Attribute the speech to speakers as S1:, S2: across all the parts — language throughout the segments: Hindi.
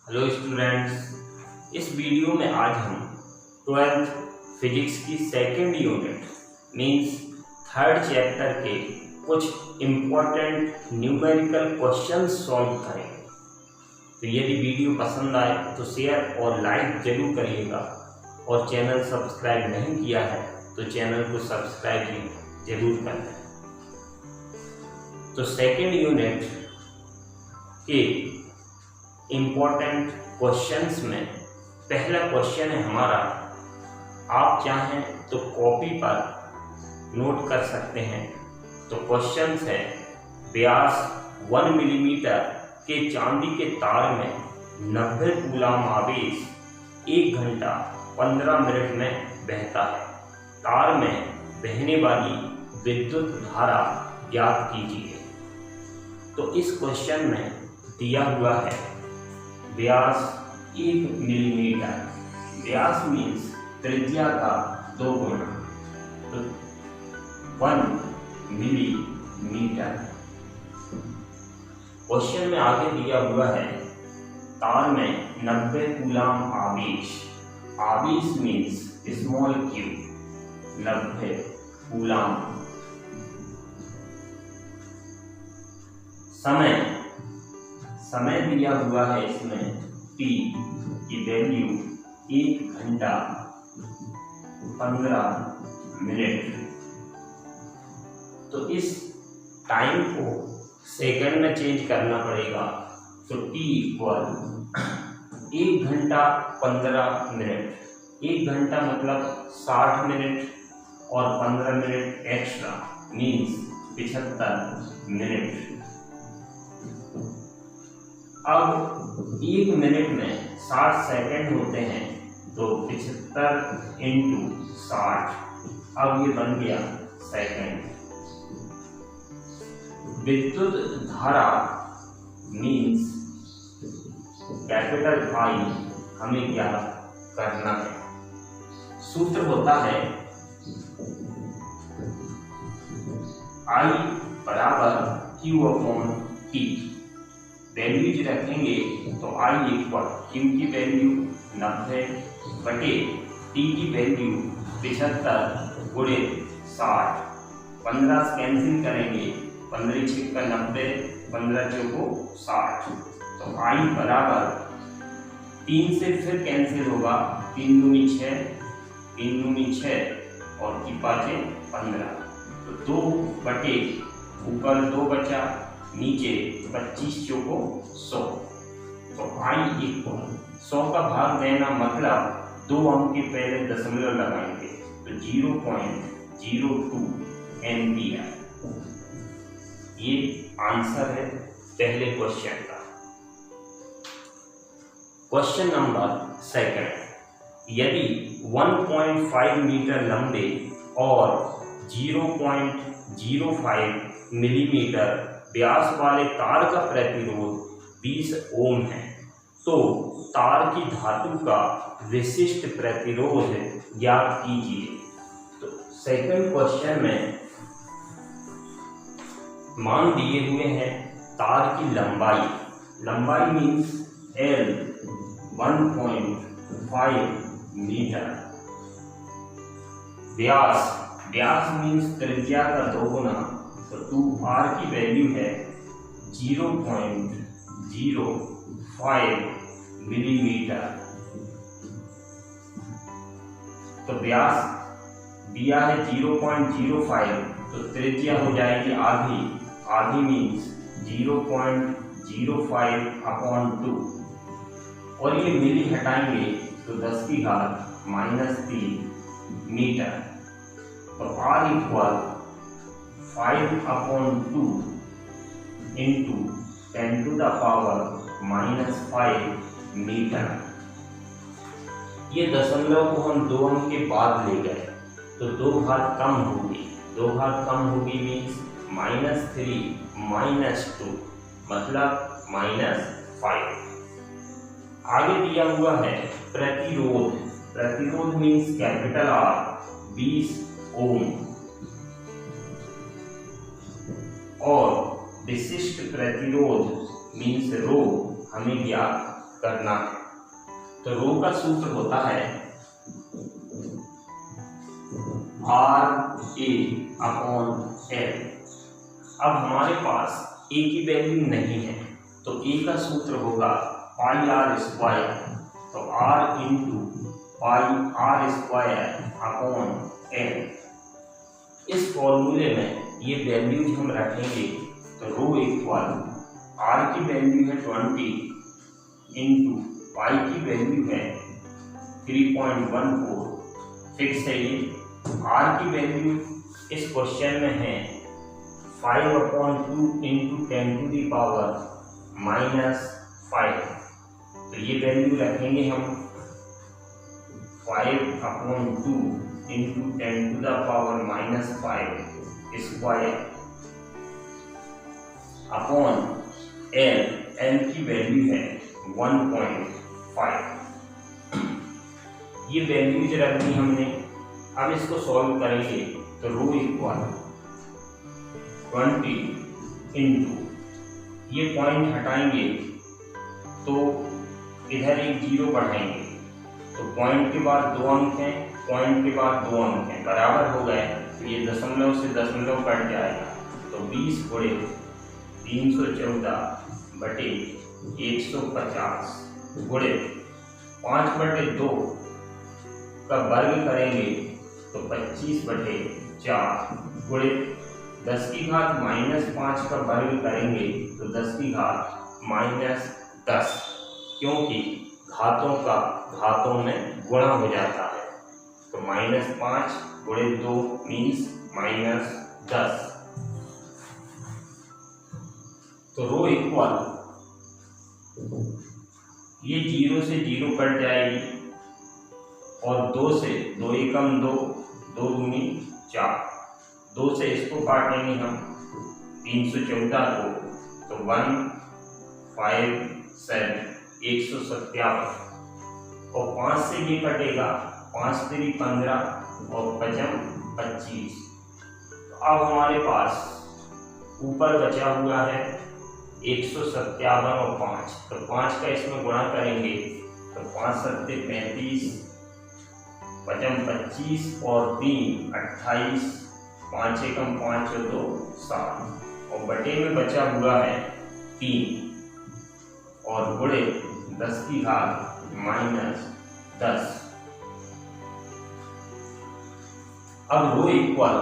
S1: हेलो स्टूडेंट्स, इस वीडियो में आज हम 12th फिजिक्स की second unit means third chapter के कुछ इम्पोर्टेंट न्यूमेरिकल क्वेश्चंस सॉल्व करेंगे। तो यदि वीडियो पसंद आए तो शेयर और लाइक जरूर करिएगा और चैनल सब्सक्राइब नहीं किया है तो चैनल को सब्सक्राइब जरूर कर लें। तो सेकेंड यूनिट के इम्पोर्टेंट क्वेश्चंस में पहला क्वेश्चन है हमारा, आप चाहें तो कॉपी पर नोट कर सकते हैं। तो क्वेश्चंस है, व्यास 1 मिलीमीटर के चांदी के तार में 90 कूलाम आवेश 1 घंटा 15 मिनट में बहता है। तार में बहने वाली विद्युत धारा ज्ञात कीजिए। तो इस क्वेश्चन में दिया हुआ है व्यास 1 मिलीमीटर। व्यास मीन्स त्रिज्या का 2 गुना, तो 1 मिलीमीटर। क्वेश्चन में आगे दिया हुआ है तार में 90 कूलाम आवेश। आवेश मीन्स स्मॉल क्यू, 90 कूलाम। समय दिया हुआ है इसमें t की वैल्यू 1 घंटा 15 मिनट। तो इस टाइम को सेकंड में चेंज करना पड़ेगा। तो t इक्वल 1 घंटा 15 मिनट। 1 घंटा मतलब 60 मिनट और 15 मिनट एक्स्ट्रा मीन्स 75 मिनट। अब 1 मिनट में 60 सेकंड होते हैं, तो 75 इंटू 60, अब ये बन गया सेकंड। विद्युत धारा मीन्स कैपिटल I हमें क्या करना है। सूत्र होता है I बराबर Q/T। वैल्यूज रखेंगे तो I इक्वल Q की वैल्यू 90 बटे T की वैल्यू 75 गुणे 60। 15 से कैंसिल करेंगे, 15 छिक्का 90, 15 चौको 60। तो I बराबर 3 से फिर कैंसिल होगा, 3 दूनी 6, 3 दूनी 6 और की 5 15। तो 2 बटे ऊपर 2 बचा, नीचे 25 चौको 100। तो I इक्वल 100 का भाग देना मतलब 2 अंक के पहले दशमलव लगाएंगे, तो 0.02 एम्पियर। ये आंसर है पहले क्वेश्चन का। क्वेश्चन नंबर सेकंड, यदि 1.5 मीटर लंबे और 0.05 मिलीमीटर व्यास वाले तार का प्रतिरोध 20 ओम है, तो तार की धातु का विशिष्ट प्रतिरोध ज्ञात कीजिए। तो सेकंड क्वेश्चन में मान दिए हुए हैं तार की लंबाई मीन्स L 1.5 मीटर। व्यास मीन्स त्रिज्या का 2 गुना, तो 2r की वैल्यू है 0.05 मिलीमीटर। तो व्यास दिया है 0.05, तो त्रिज्या हो जाएगी आधी मीन्स 0.05/2 और ये मिली हटाएंगे तो 10 की घात -3 मीटर। तो r इक्वल 5/2 इंटू 10⁻⁻5 मीटर। ये दशमलव को हम 2 अंक के बाद ले गए, तो 2 घात कम होगी। 2 घात कम होगी मीन्स -3 -2 मतलब -5। आगे दिया हुआ है प्रतिरोध मीन्स कैपिटल R 20 ओम और विशिष्ट प्रतिरोध मीन्स रो हमें ज्ञात करना है। तो रो का सूत्र होता है RA/L। अब हमारे पास A की वैल्यू नहीं है तो A का सूत्र होगा पाई R स्क्वायर। तो R into pi R square upon L। इस फॉर्मूले में ये वैल्यूज हम रखेंगे तो रो इक्वल R की वैल्यू है 20 इंटू पाई की वैल्यू है 3.14 फिक्स है ये। R की वैल्यू इस क्वेश्चन में है 5/2 इंटू 10⁻⁻5। तो ये वैल्यू रखेंगे हम 5/2 into 10⁻⁻5 square upon L। L की वैल्यू है 1.5। ये वैल्यूज रखनी हमने। अब इसको सॉल्व करेंगे तो रो इक्वल 20 इंटू ये पॉइंट हटाएंगे तो इधर एक जीरो बढ़ाएंगे तो पॉइंट के बाद 2 अंक हैं, पॉइंट के बाद 2 अंक हैं, बराबर हो गए तो ये दशमलव से दशमलव कट जाएगा। तो 20 गुणे 314/150 गुणे 5/2 का वर्ग करेंगे तो 25/4 गुणे 10 की घात -5 का वर्ग करेंगे तो 10 की घात -10, क्योंकि घातों में गुणा हो जाता है। तो -5 गुणे 2 मीन्स -10। तो रो इक्वल ये 0 से 0 कट जाएगी और 2 से 2 एकम 2, 2 दूनी 4, 2 से इसको काटेंगे हम 314 को तो 157 157 और 5 से ये कटेगा 5 3 15 और 5 25। तो अब हमारे पास ऊपर बचा हुआ है 157 और 5। तो 5 का इसमें गुणा करेंगे तो 5 7 35, 5 25 और 3 28, 5 एकम 5 और 2 7 और बटे में बचा हुआ है 3 और गुणे 10 की घात -10। अब रो इक्वल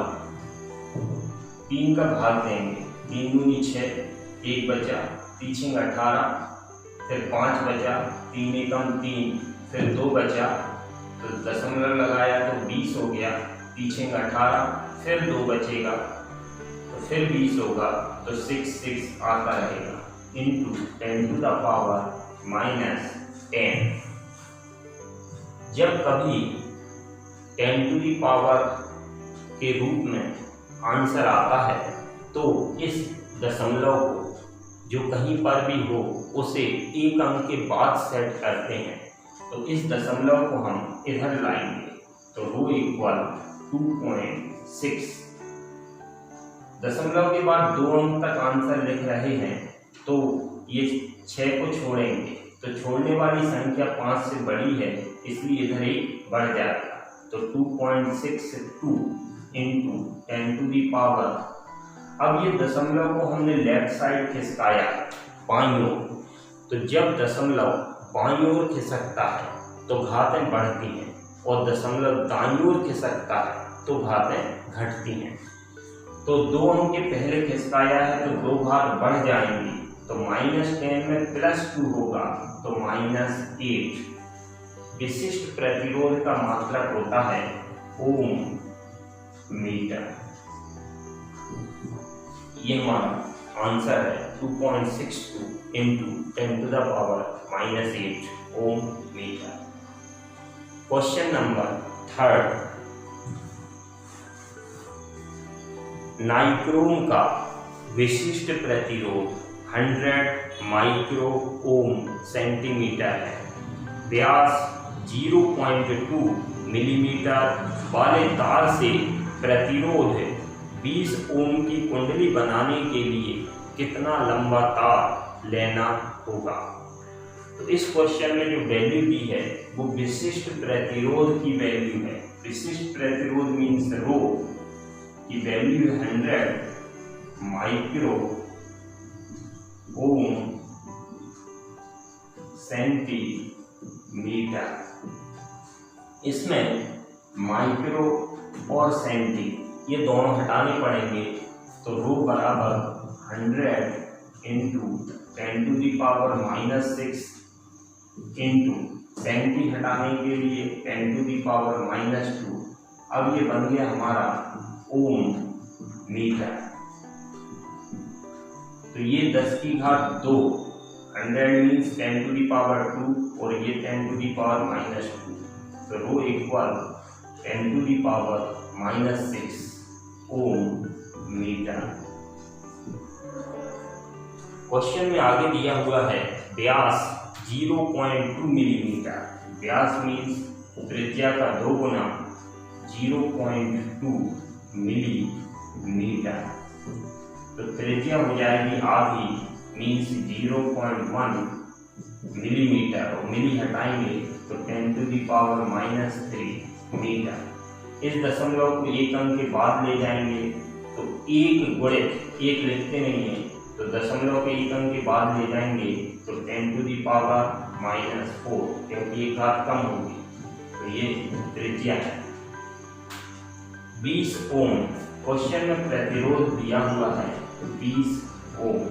S1: 3 का भाग देंगे, 3 दूनी 6, 1 बचा, 3 18, फिर 5 बचा, 3 एकम 3, फिर 2 बचा तो दशमलव लगाया तो 20 हो गया, 3 18, फिर 2 बचेगा तो फिर 20 होगा तो 6 6 आता रहेगा इंटू 10⁻⁻10। जब कभी 10 के रूप में आंसर आता है तो इस दशमलव को जो कहीं पर भी हो उसे एक अंक के बाद सेट करते हैं। तो इस दशमलव को हम इधर लाएंगे तो रो इक्वल 2.6। दशमलव के बाद 2 अंक तक आंसर लिख रहे हैं तो ये 6 को छोड़ेंगे तो छोड़ने वाली संख्या 5 से बड़ी है इसलिए इधर एक बढ़ जाएगा तो 2.62 इंटू 10⁻। अब ये दशमलव को हमने लेफ्ट साइड खिसकाया बाईं ओर। तो जब दशमलव बाईं ओर खिसकता है तो घातें बढ़ती हैं और दशमलव दाईं ओर खिसकता है तो घातें घटती हैं। तो 2 अंक के पहले खिसकाया है तो 2 घात बढ़ जाएंगी तो -10 में +2 होगा तो -8। विशिष्ट प्रतिरोध का मात्रक होता है ओम मीटर। ये हमारा आंसर है 2.62 इंटू 10⁻⁻8 ओम मीटर। Question number 3। नाइक्रोम का विशिष्ट प्रतिरोध 100 माइक्रो ओम सेंटीमीटर है। व्यास 0.2 मिलीमीटर वाले तार से प्रतिरोध 20 ओम की कुंडली बनाने के लिए कितना लंबा तार लेना होगा। तो इस क्वेश्चन में जो वैल्यू दी है वो विशिष्ट प्रतिरोध की वैल्यू है। विशिष्ट प्रतिरोध मीन्स रो की वैल्यू 100 माइक्रो ओम सेंटीमीटर। इसमें माइक्रो और सेंटी ये दोनों हटाने पड़ेंगे, तो रो बराबर 100 इंटू 10⁻⁻6 इंटू सेंटी हटाने के लिए 10⁻⁻2। अब ये बन गया हमारा ओम मीटर। तो ये 10⁻², 100 मीन्स 10⁻² और ये 10⁻⁻2, तो रो इक्वल 10⁻⁻6 ओम मीटर। क्वेश्चन में आगे दिया हुआ है व्यास 0.2 मिलीमीटर। व्यास मीन्स त्रिज्या का 2 गुना 0.2 मिलीमीटर। तो त्रिज्या हो जाएगी आधी मीन्स 0.1 मिलीमीटर और मिली हटाएंगे तो 10⁻⁻3 मीटर। इस दशमलव को एक अंक के बाद ले जाएंगे तो एक गुणित, एक लिखते नहीं है तो दशमलव के एक अंक के बाद ले जाएंगे तो 10⁻⁻4, क्योंकि एक घात कम होगी। तो ये त्रिज्या है। 20 ओम। क्वेश्चन में प्रतिरोध दिया हुआ है 20 ओम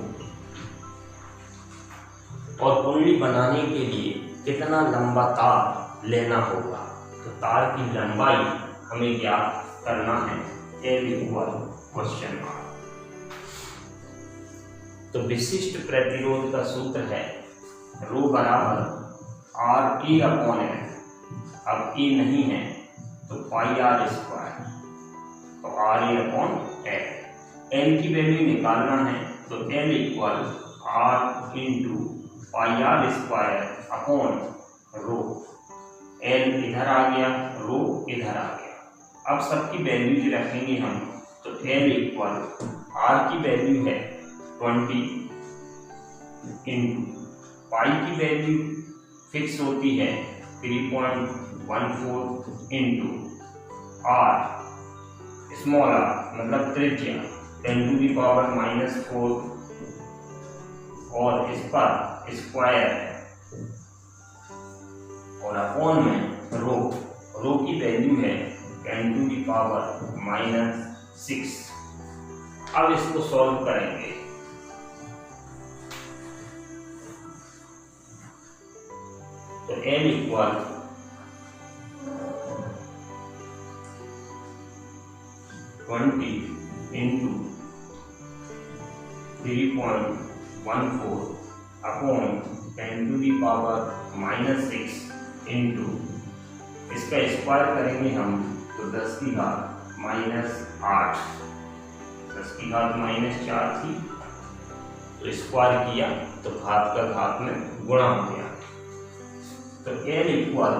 S1: और कुंडली बनाने के लिए कितना लंबा तार लेना होगा। तो तार की लंबाई हमें ज्ञात करना है। L equal question mark. तो विशिष्ट प्रतिरोध का सूत्र है रो बराबर RA/L। अब A नहीं है तो πr², तो RA/L। L की वैल्यू निकालना है तो L इक्वल R इंटू πr²/रो। L इधर आ गया, रो इधर आ गया। अब सबकी वैल्यूज रखेंगे हम, तो L इक्वल R की वैल्यू है 20 इंटू पाई की वैल्यू फिक्स होती है 3.14 इंटू R स्मॉल r मतलब त्रिज्या 10⁻⁻4 और इस पर स्क्वायर और अपॉन में रो की वैल्यू है 10⁻⁻6। अब इसको सॉल्व करेंगे तो L equal 20 into 3.14 upon 10⁻⁻6 into इसका स्क्वायर करेंगे हम तो 10⁻⁻8, 10⁻⁻4 थी तो स्क्वायर किया तो घात का घात में गुणा हो गया। तो L इक्वल,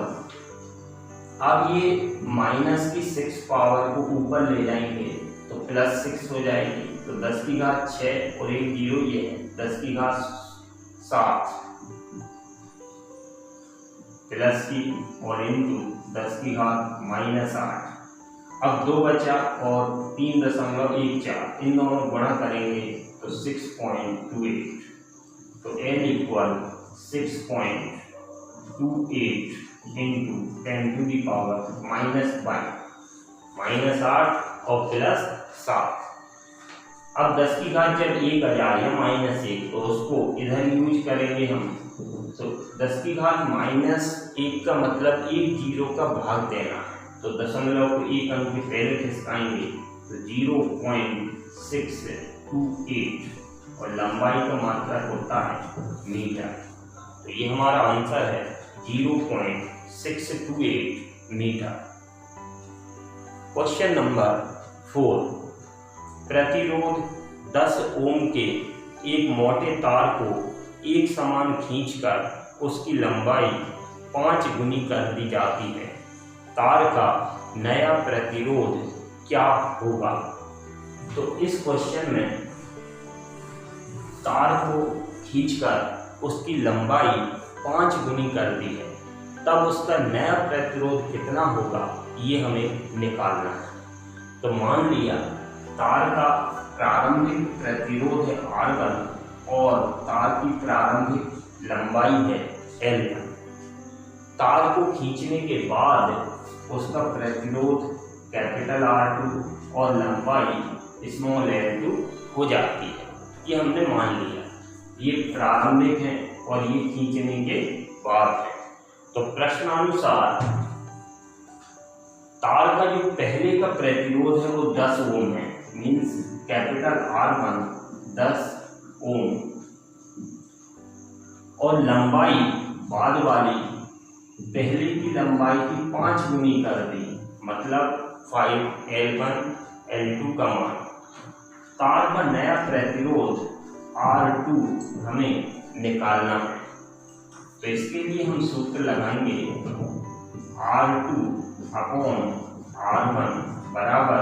S1: अब ये माइनस की 6 पावर को ऊपर ले जाएंगे तो +6 हो जाएगी, तो 10⁻6 और एक जीरो ये है 10⁻7 प्लस की और इंटू 10⁻⁻8। अब 2 बचा और 3.14, इन दोनों गुणा करेंगे तो 6.28। तो L इक्वल 6.28 इंटू 10⁻⁻1 -8 और +7। अब 10⁻, जब 1 आ जाए या -1 तो उसको इधर यूज करेंगे हम। तो 10⁻−1 का मतलब एक जीरो का भाग देना है, तो दशमलव को एक अंक के पहले खिसकाएंगे तो 0.628 और लंबाई का मात्रक होता है मीटर। तो ये हमारा आंसर है 0.628 मीटर। Question number 4। प्रतिरोध 10 ओम के एक मोटे तार को एक समान खींचकर उसकी लंबाई 5 गुनी कर दी जाती है। तार का नया प्रतिरोध क्या होगा। तो इस क्वेश्चन में तार को खींचकर उसकी लंबाई 5 गुनी कर दी है, तब उसका नया प्रतिरोध कितना होगा ये हमें निकालना है। तो मान लिया तार का प्रारंभिक प्रतिरोध है R1 और तार की प्रारंभिक लंबाई है L1। तार को खींचने के बाद उसका प्रतिरोध कैपिटल R2 और लंबाई स्मॉल l2 हो जाती है। ये हमने मान लिया, ये प्रारंभिक है और ये खींचने के बाद है। तो प्रश्नानुसार तार का जो पहले का प्रतिरोध है वो 10 ओम है, मीन्स कैपिटल R1 10 ओम, और लंबाई बाद वाली पहले की लंबाई की 5 गुनी कर दी, मतलब 5L1 L2 का मान। तार का नया प्रतिरोध R2 हमें निकालना है। तो इसके लिए हम सूत्र लगाएंगे R2 अपॉन R1 बराबर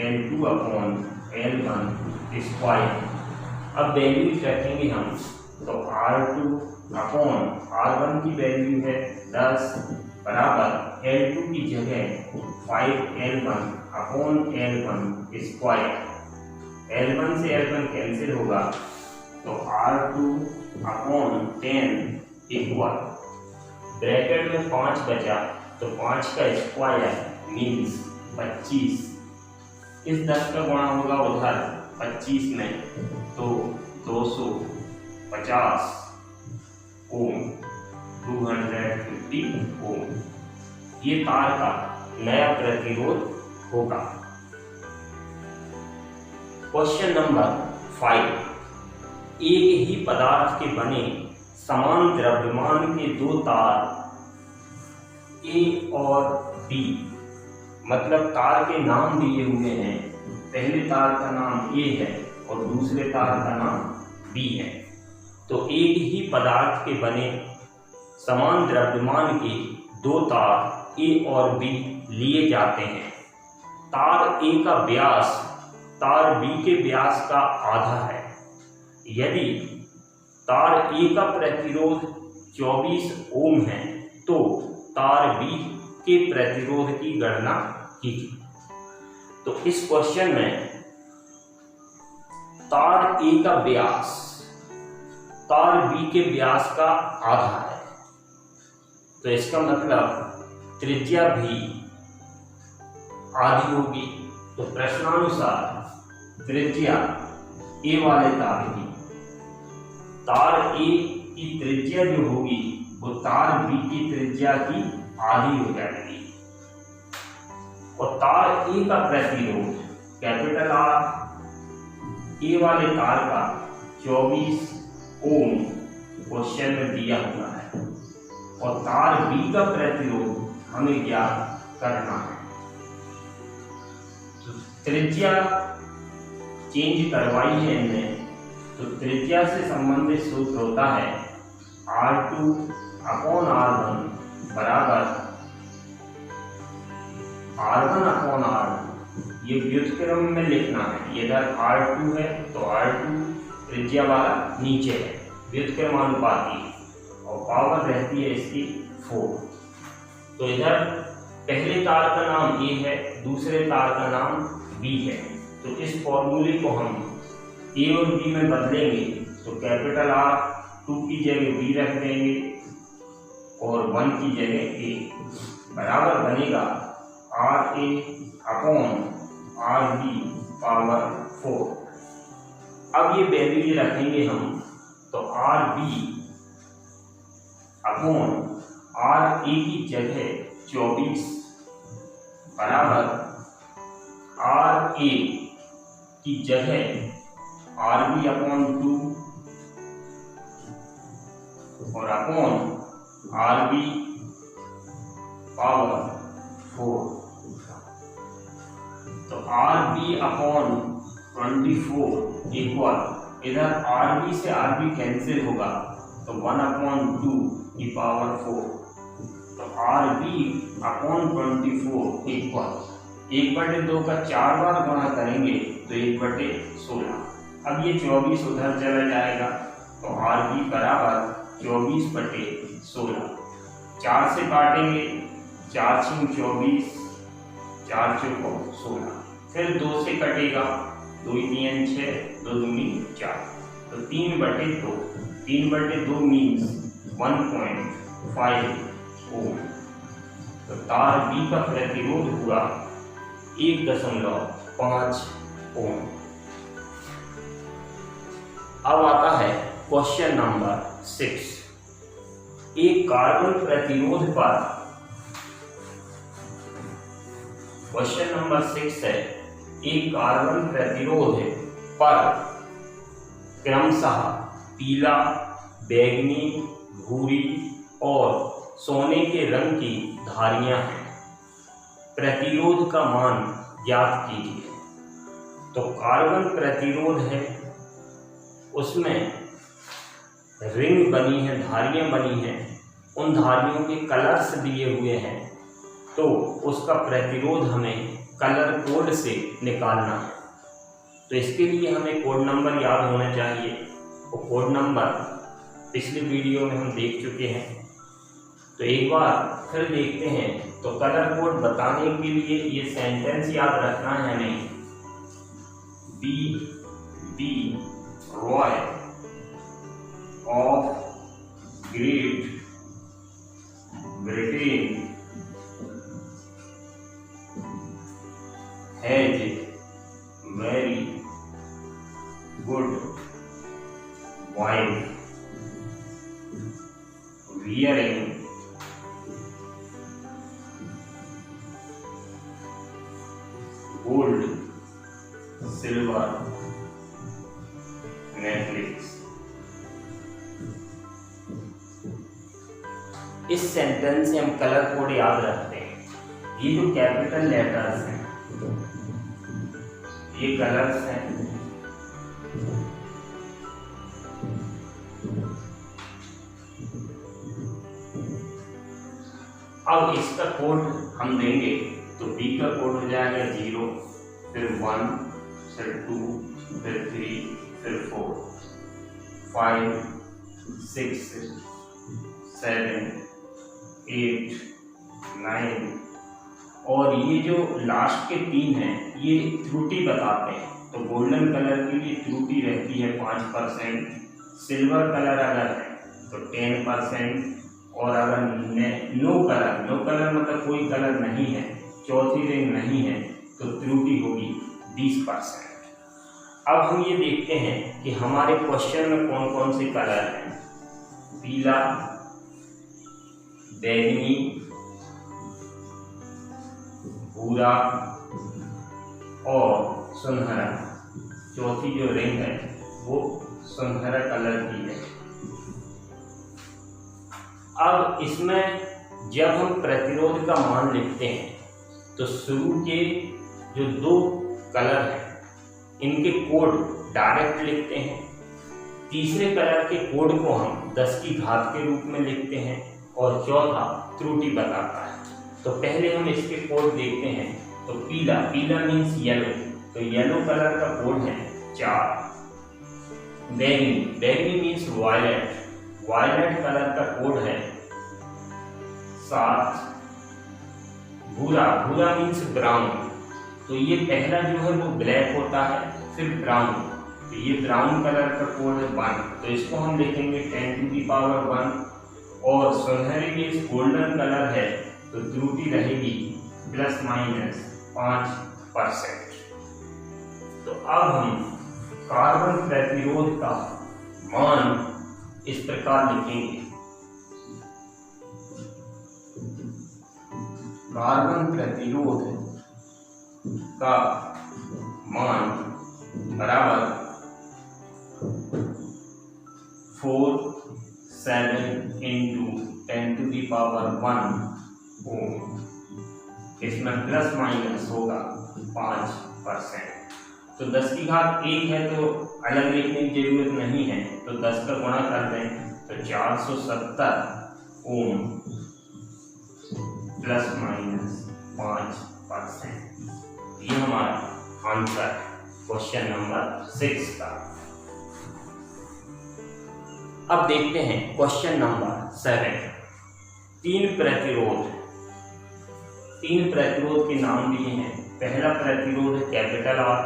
S1: L2 अपॉन L1 स्क्वायर। अब वैल्यूज रखेंगे हम, तो R2 अपॉन R1 की वैल्यू है 10 बराबर L2 की जगह 5L1 upon L1 square. L1 से L1 कैंसिल होगा, तो R2 अपॉन 10 इक्वल ब्रैकेट में 5 बचा, तो 5 का स्क्वायर मीन्स 25। इस 10 का गुणा होगा उधर 25 में, तो 250 ओम, 250 ओम ये तार का नया प्रतिरोध होगा। क्वेश्चन नंबर 5, एक ही पदार्थ के बने समान द्रव्यमान के दो तार A और B, मतलब तार के नाम दिए हुए हैं, पहले तार का नाम A है और दूसरे तार का नाम B है। तो एक ही पदार्थ के बने समान द्रव्यमान के दो तार A और B लिए जाते हैं। तार A का व्यास तार B के व्यास का आधा है। यदि तार A का प्रतिरोध 24 ओम है, तो तार B के प्रतिरोध की गणना कीजिए। तो इस क्वेश्चन में तार A का व्यास तार B के व्यास का आधा है, तो इसका मतलब त्रिज्या भी आधी होगी। तो प्रश्नानुसार त्रिज्या A वाले तार A की त्रिज्या जो होगी वो तार B की त्रिज्या की आधी हो जाएगी, और तार A का प्रतिरोध कैपिटल R A वाले तार का 24 ओम क्वेश्चन में दिया हुआ है, और तार B का प्रतिरोध हमें ज्ञात करना है। तो त्रिज्या चेंज करवाई है इनने, तो त्रिज्या से संबंधित सूत्र होता है R2 अपॉन R1 बराबर R1 अपॉन R2। ये व्युत्क्रम में लिखना है, इधर R2 है तो R2 त्रिज्या वाला नीचे है, व्युत्क्रमानुपाती है, और पावर रहती है इसकी 4। तो इधर पहले तार का नाम A है, दूसरे तार का नाम B है। तो इस फॉर्मूले को हम A और B में बदलेंगे, तो कैपिटल R 2 की जगह B रख देंगे और 1 की जगह A बराबर बनेगा RA अपॉन RB पावर 4। अब ये वैल्यू रखेंगे हम, तो RB अपॉन RA की जगह 24 बराबर RA की जगह RB अपॉन 2 और अपॉन RB पावर 4। तो RB अपॉन 24 इक्वल, इधर RB से RB कैंसिल होगा, तो 1 अपॉन 2 की पावर 4। तो RB अपॉन 24 इक्वल 1/2 का 4 बार गुणा करेंगे तो 1/16। अब ये 24 उधर चला जाएगा, तो RB बराबर 24/16। 4 से काटेंगे, 4 × 24, 4 × 16। फिर 2 से कटेगा, 2 × 3 = 6, 2 × 2 = 4, तो 3/2। 3/2 मीन्स 1.5 ओम। तो तार बी का प्रतिरोध हुआ 1.5 ओम। अब आता है क्वेश्चन नंबर 6। एक कार्बन प्रतिरोध पर, क्वेश्चन नंबर 6 है, एक कार्बन प्रतिरोध पर क्रमशः पीला, बैंगनी, भूरी और सोने के रंग की धारियां हैं। प्रतिरोध का मान ज्ञात कीजिए। तो कार्बन प्रतिरोध है, उसमें रिंग बनी है, धारियां बनी हैं, उन धारियों के कलर्स दिए हुए हैं, तो उसका प्रतिरोध हमें कलर कोड से निकालना है। तो इसके लिए हमें कोड नंबर याद होना चाहिए। वो कोड नंबर पिछले वीडियो में हम देख चुके हैं, तो एक बार फिर देखते हैं। तो कलर कोड बताने के लिए ये सेंटेंस याद रखना है हमें। B Roy of Great Britain has very good wife wearing gold silver necklace। इस सेंटेंस से हम कलर कोड याद रखते हैं। ये जो कैपिटल लेटर्स हैं, ये कलर्स हैं। अब इसका कोड हम देंगे, तो बी का कोड हो जाएगा 0, फिर 1, फिर 2, फिर 3, फिर 4, 5, 6, 7, 8, 9, और ये जो लास्ट के 3 हैं ये त्रुटि बताते हैं। तो गोल्डन कलर के लिए त्रुटि रहती है 5%, सिल्वर कलर अगर है तो 10%, और अगर नो कलर मतलब कोई कलर नहीं है, चौथी रिंग नहीं है, तो त्रुटि होगी 20%। अब हम ये देखते हैं कि हमारे क्वेश्चन में कौन कौन से कलर हैं। पीला, बैंगनी, भूरा और सुनहरा। चौथी जो रिंग है वो सुनहरा कलर की है। अब इसमें जब हम प्रतिरोध का मान लिखते हैं तो शुरू के जो 2 कलर हैं इनके कोड डायरेक्ट लिखते हैं। तीसरे कलर के कोड को हम 10 की घात के रूप में लिखते हैं, और चौथा त्रुटि बताता है। तो पहले हम इसके कोड देखते हैं। तो पीला मीन्स येलो, तो येलो कलर का कोड है 4। बैंगनी मीन्स वायलेट कलर का कोड है 7। भूरा मीन्स ब्राउन, तो ये पहला जो है वो ब्लैक होता है, फिर ब्राउन, तो ये ब्राउन कलर का कोड है 1, तो इसको हम लिखेंगे 10⁻1। और सुनहरी मीन्स गोल्डन कलर है, तो त्रुटि रहेगी ±5%। तो अब हम कार्बन प्रतिरोध का मान इस प्रकार लिखेंगे। कार्बन प्रतिरोध का मान बराबर 4/7 × 10⁻1 ओम। इसमें प्लस माइनस होगा 5%। तो 10 की घात 1 है तो अलग लिखने की जरूरत नहीं है, तो 10 का गुणा कर दें तो 470 ओम ±5%। ये हमारा आंसर है क्वेश्चन नंबर 6 का। अब देखते हैं क्वेश्चन नंबर 7। तीन प्रतिरोध के नाम दिए हैं। पहला प्रतिरोध है कैपिटल आर,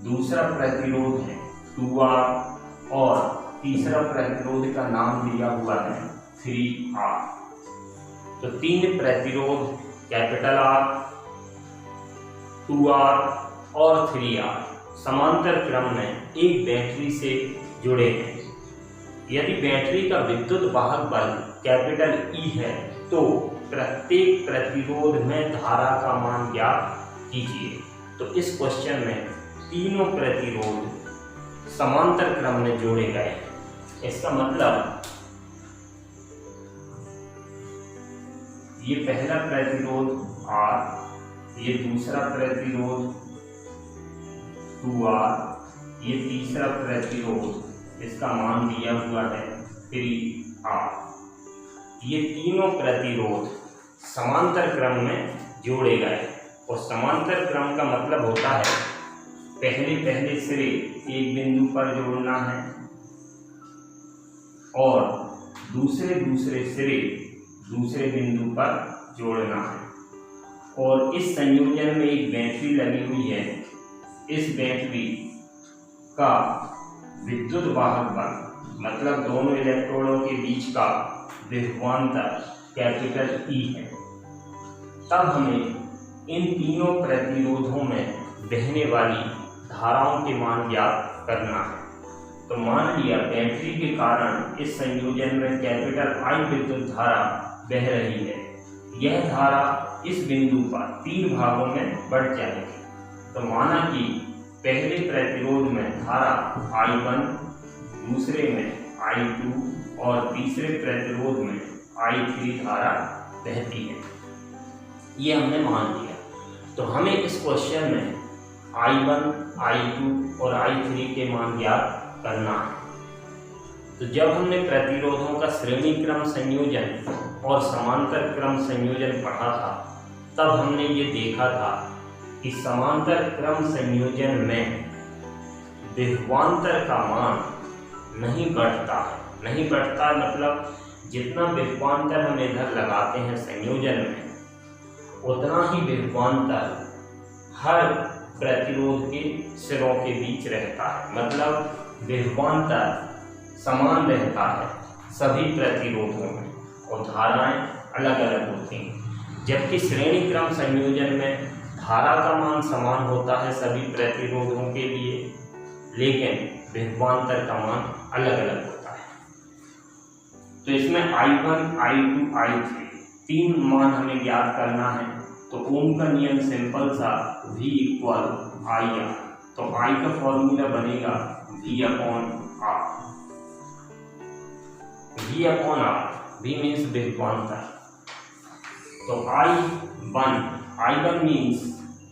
S1: दूसरा प्रतिरोध है 2R और तीसरा प्रतिरोध का नाम दिया हुआ है 3R। तो तीन प्रतिरोध कैपिटल आर, 2R और 3R समांतर क्रम में एक बैटरी से जुड़े हैं। यदि बैटरी का विद्युत वाहक बल कैपिटल E है तो प्रत्येक प्रतिरोध में धारा का मान ज्ञात कीजिए। तो इस क्वेश्चन में तीनों प्रतिरोध समांतर क्रम में जोड़े गए हैं। इसका मतलब ये पहला प्रतिरोध R, ये दूसरा प्रतिरोध 2R, ये तीसरा प्रतिरोध इसका मान दिया हुआ है 3R। ये तीनों प्रतिरोध समांतर क्रम में जोड़े गए और समांतर क्रम का मतलब होता है पहले सिरे एक बिंदु पर जोड़ना है और दूसरे सिरे दूसरे बिंदु पर जोड़ना है। और इस संयोजन में एक बैटरी लगी हुई है। इस बैटरी का विद्युत वाहक बल मतलब दोनों इलेक्ट्रोडों के बीच का विभवांतर कैपिटल E है। तब हमें इन तीनों प्रतिरोधों में बहने वाली धाराओं के मान ज्ञात करना है। तो मान लिया बैटरी के कारण इस संयोजन में कैपिटल I विद्युत धारा बह रही है। यह धारा इस बिंदु पर तीन भागों में बढ़ जाएगी। तो माना कि पहले प्रतिरोध में धारा I1, दूसरे में I2 और तीसरे प्रतिरोध में I3 धारा बहती है। ये हमने मान लिया। तो हमें इस क्वेश्चन में I1, I2 और I3 के मान ज्ञात करना है। तो जब हमने प्रतिरोधों का श्रेणी क्रम संयोजन और समांतर क्रम संयोजन पढ़ा था तब हमने ये देखा था कि समांतर क्रम संयोजन में विभवांतर का मान नहीं बढ़ता मतलब जितना विभवांतर हम इधर लगाते हैं संयोजन में उतना ही विभवांतर हर प्रतिरोध के सिरों के बीच रहता है। मतलब विभवांतर समान रहता है सभी प्रतिरोधों में और धाराएं अलग अलग होती हैं। जबकि श्रेणी क्रम संयोजन में धारा का मान समान होता है सभी प्रतिरोधों के लिए, लेकिन विभवांतर का मान अलग अलग होता है। तो इसमें I1, I2, I3 तीन मान हमें ज्ञात करना है। तो ओम का नियम सिंपल सा V = IR। तो I का फॉर्मूला बनेगा V/R। V मीन्स विभवांतर। तो I1 मीन्स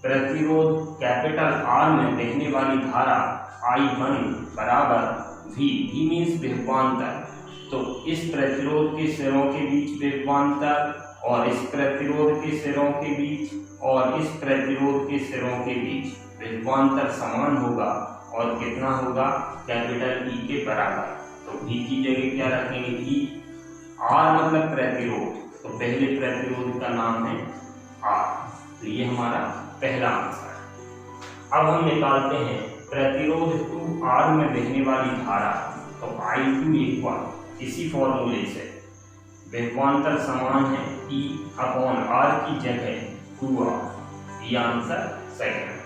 S1: प्रतिरोध कैपिटल R में बहने वाली धारा I1 बराबर V मीन्स विभवांतर। तो इस प्रतिरोध के सिरों के बीच विभवांतर और इस प्रतिरोध के सिरों के बीच और इस प्रतिरोध के सिरों के बीच विभवांतर समान होगा और कितना होगा कैपिटल E के बराबर। तो V की जगह क्या रखेंगे E। R मतलब प्रतिरोध, तो पहले प्रतिरोध का नाम है R। तो ये हमारा पहला आंसर है। अब हम निकालते हैं प्रतिरोध 2R में बहने वाली धारा। तो I2 इसी फॉर्मूले से विभवांतर समान है E/R की जगह 2R। ये आंसर सेकंड।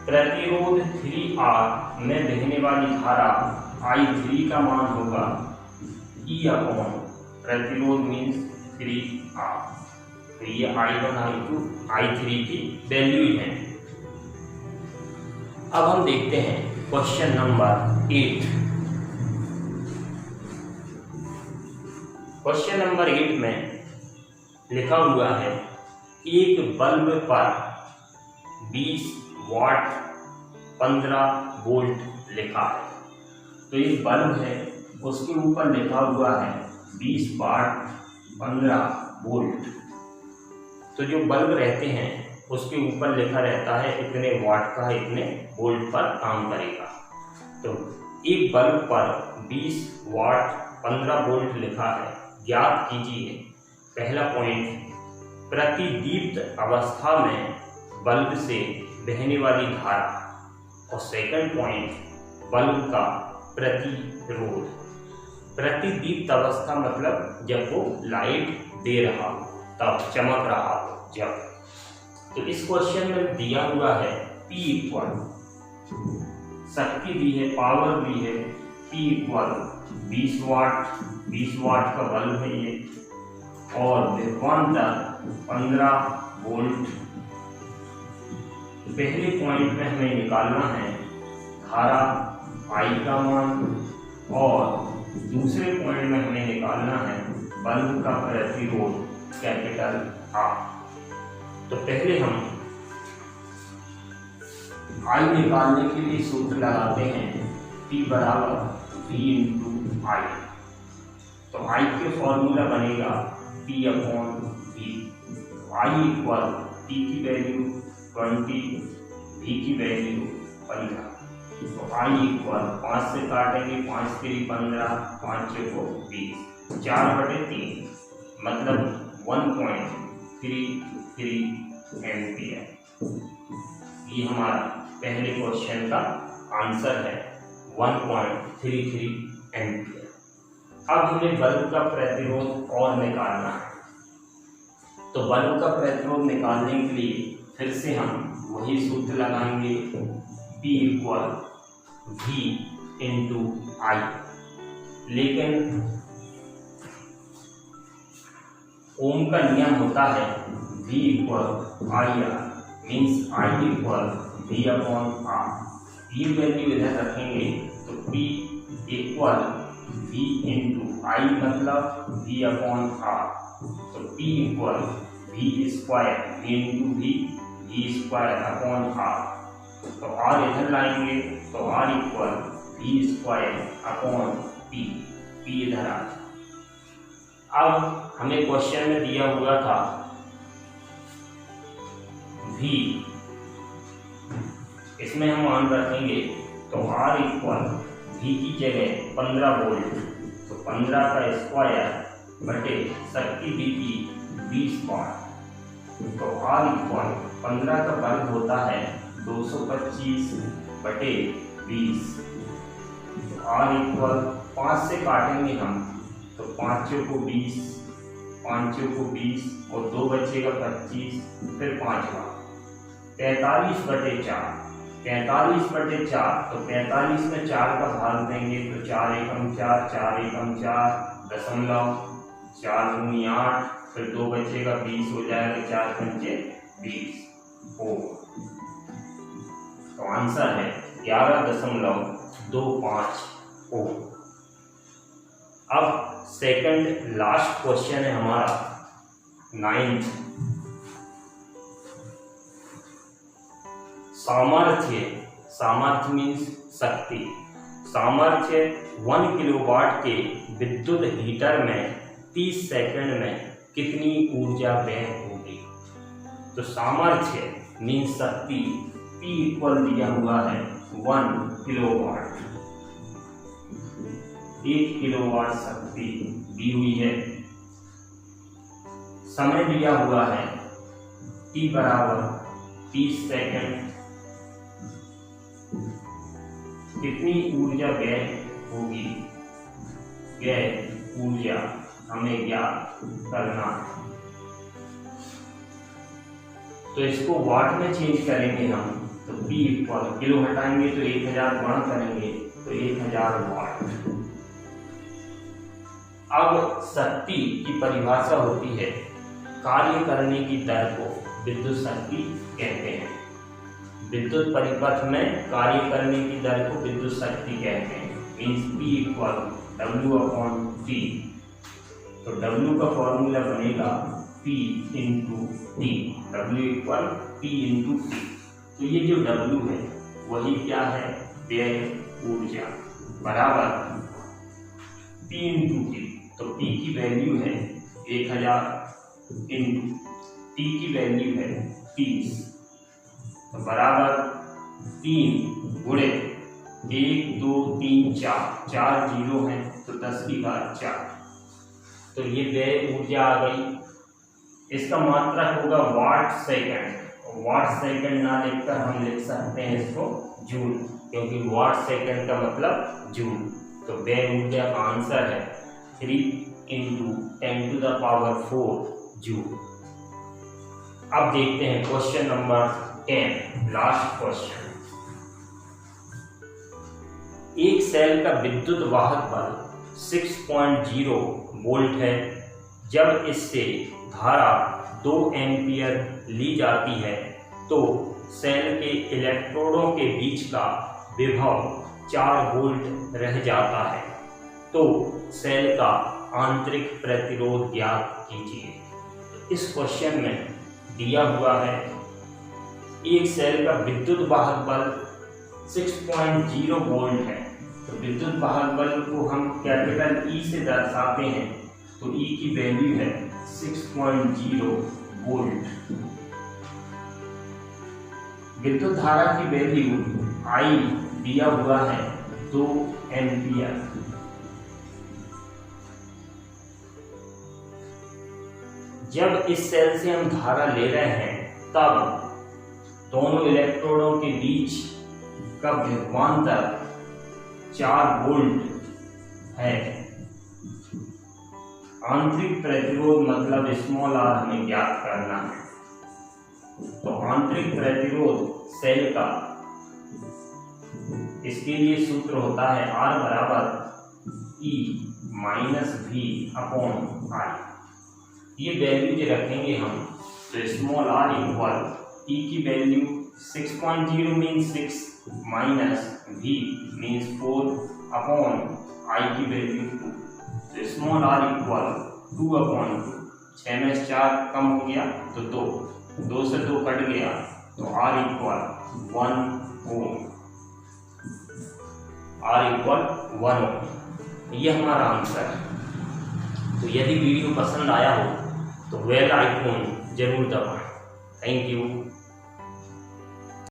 S1: प्रतिरोध 3R में बहने वाली धारा I3 का मान होगा E/ प्रतिरोध मीन्स 3R। तो ये I1, I2, I3 की वैल्यू है। अब हम देखते हैं क्वेश्चन नंबर 8। क्वेश्चन नंबर 8 में लिखा हुआ है एक बल्ब पर 20 वाट 15 वोल्ट लिखा है। तो ये बल्ब है उसके ऊपर लिखा हुआ है 20 वाट 15 वोल्ट। तो जो बल्ब रहते हैं उसके ऊपर लिखा रहता है इतने वाट का इतने वोल्ट पर काम करेगा। तो एक बल्ब पर 20 वाट 15 वोल्ट लिखा है, ज्ञात कीजिए। पहला पॉइंट, प्रतिदीप्त अवस्था में बल्ब से बहने वाली धारा। और सेकंड पॉइंट, बल्ब का प्रतिरोध। प्रतिदीप्त अवस्था मतलब जब वो लाइट दे रहा हो, तब चमक रहा हो जब। तो इस क्वेश्चन में दिया हुआ है P इक्वल, शक्ति दी है, पावर दी है, P इक्वल 20 वाट का बल्ब है ये, और विभवांतर 15 वोल्ट। पहले पॉइंट में हमें निकालना है धारा I का मान, और दूसरे पॉइंट में हमें निकालना है बल्ब का प्रतिरोध कैपिटल R। तो पहले हम I निकालने के लिए सूत्र लगाते हैं P बराबर V इंटू I। तो I के फॉर्मूला बनेगा P upon V। I equal P की वैल्यू 20, V की वैल्यू 15। तो I इक्वल 5 से काटेंगे, 5 के लिए 15, 5 को 20, 4/3 मतलब 1.33 एम्पियर। ये हमारा पहले क्वेश्चन का आंसर है, 1.33 एम्पियर। अब हमें बल्ब का प्रतिरोध और निकालना है। तो बल्ब का प्रतिरोध निकालने के लिए फिर से हम वही सूत्र लगाएंगे, P equal V into I। लेकिन ओम का नियम होता है V equal IR, means I equal V upon R। ये वैल्यू इधर रखेंगे तो P equal V into I मतलब V अपॉन R। तो P equal V square, V into V square upon R। तो R इधर लाएंगे तो R equal V square upon P इधर आ। अब हमें क्वेश्चन में दिया हुआ था V, इसमें हम मान रखेंगे तो R इक्वल V की जगह 15 वोल्ट, तो 15 का स्क्वायर बटे शक्ति दी की 20 वाट। तो R इक्वल 15 का वर्ग होता है 225 बटे 20। तो R इक्वल 5 से काटेंगे हम तो 5 को 20, 5 को 20 और 2 बचेगा 25, फिर 5 बार 45 बटे 4, 45 बटे 4। तो 45 में 4 का भाग देंगे तो 4 एकम 4, 4 एकम 4, दशमलव 4 दूनी 8, फिर 2 बचेगा 20 हो जाएगा, 4 पंचे 20 हो। तो आंसर है 11.25 ओम। अब सेकंड लास्ट क्वेश्चन है हमारा 9th। सामर्थ्य मीन्स शक्ति। सामर्थ्य 1 किलोवाट के विद्युत हीटर में 30 सेकंड में कितनी ऊर्जा व्यय होगी। तो सामर्थ्य मीन्स शक्ति, P इक्वल दिया हुआ है 1 किलोवाट, 1 किलोवाट शक्ति दी हुई है। समय दिया हुआ है T बराबर 30 सेकंड। कितनी ऊर्जा व्यय होगी, व्यय ऊर्जा हमें ज्ञात करना है। तो इसको वाट में चेंज करेंगे हम, तो P इक्वल, किलो हटाएंगे तो 1000 गुणा करेंगे तो 1000 वाट। अब शक्ति की परिभाषा होती है कार्य करने की दर को विद्युत शक्ति कहते हैं। विद्युत परिपथ में कार्य करने की दर को विद्युत शक्ति कहते हैं। Means P equal W upon T। तो W का फॉर्मूला बनेगा P into T, W equal P into T। तो ये जो W है वही क्या है, व्यय ऊर्जा बराबर P इंटू T। तो P की वैल्यू है 1000 इंटू T की वैल्यू है 30, तो बराबर 3 गुणे 1 2 3 4 4 जीरो हैं तो 10 की घात 4। तो ये व्यय ऊर्जा आ गई। इसका मात्रक होगा वाट सेकंड। वाट सेकंड ना लिखकर हम लिख सकते हैं इसको जूल, क्योंकि वाट सेकंड का मतलब जूल। तो व्यय ऊर्जा का आंसर है 3 × 10⁴ जूल। अब देखते हैं क्वेश्चन नंबर 10, लास्ट क्वेश्चन। एक सेल का विद्युत वाहक बल 6.0 वोल्ट है। जब इससे धारा 2 एम्पियर ली जाती है तो सेल के इलेक्ट्रोडों के बीच का विभव 4 वोल्ट रह जाता है। तो सेल का आंतरिक प्रतिरोध ज्ञात कीजिए। इस क्वेश्चन में दिया हुआ है एक सेल का विद्युत वाहक बल 6.0 वोल्ट है। तो विद्युत वाहक बल को हम कैपिटल E से दर्शाते हैं, तो E की वैल्यू है 6.0 वोल्ट। विद्युत धारा की वैल्यू I दिया हुआ है 2 एम्पियर। जब इस सेल से हम धारा ले रहे हैं तब दोनों इलेक्ट्रोडों के बीच का विभवांतर 4 वोल्ट है। आंतरिक प्रतिरोध मतलब स्मॉल r हमें ज्ञात करना है। तो आंतरिक प्रतिरोध सेल का, इसके लिए सूत्र होता है R बराबर E माइनस V/I। ये वैल्यू जो रखेंगे हम, तो स्मॉल r इक्वल E की value 6.0 means 6 minus V means 4/I की वैल्यू 2। तो स्मॉल r इक्वल 2/2। 6 में 4 कम हो गया तो 2 से 2 कट गया तो R इक्वल 1 ओम। R इक्वल 1 ओम। ये हमारा आंसर है। तो यदि वीडियो पसंद आया हो तो बेल आइकॉन जरूर दबाएं। Thank you.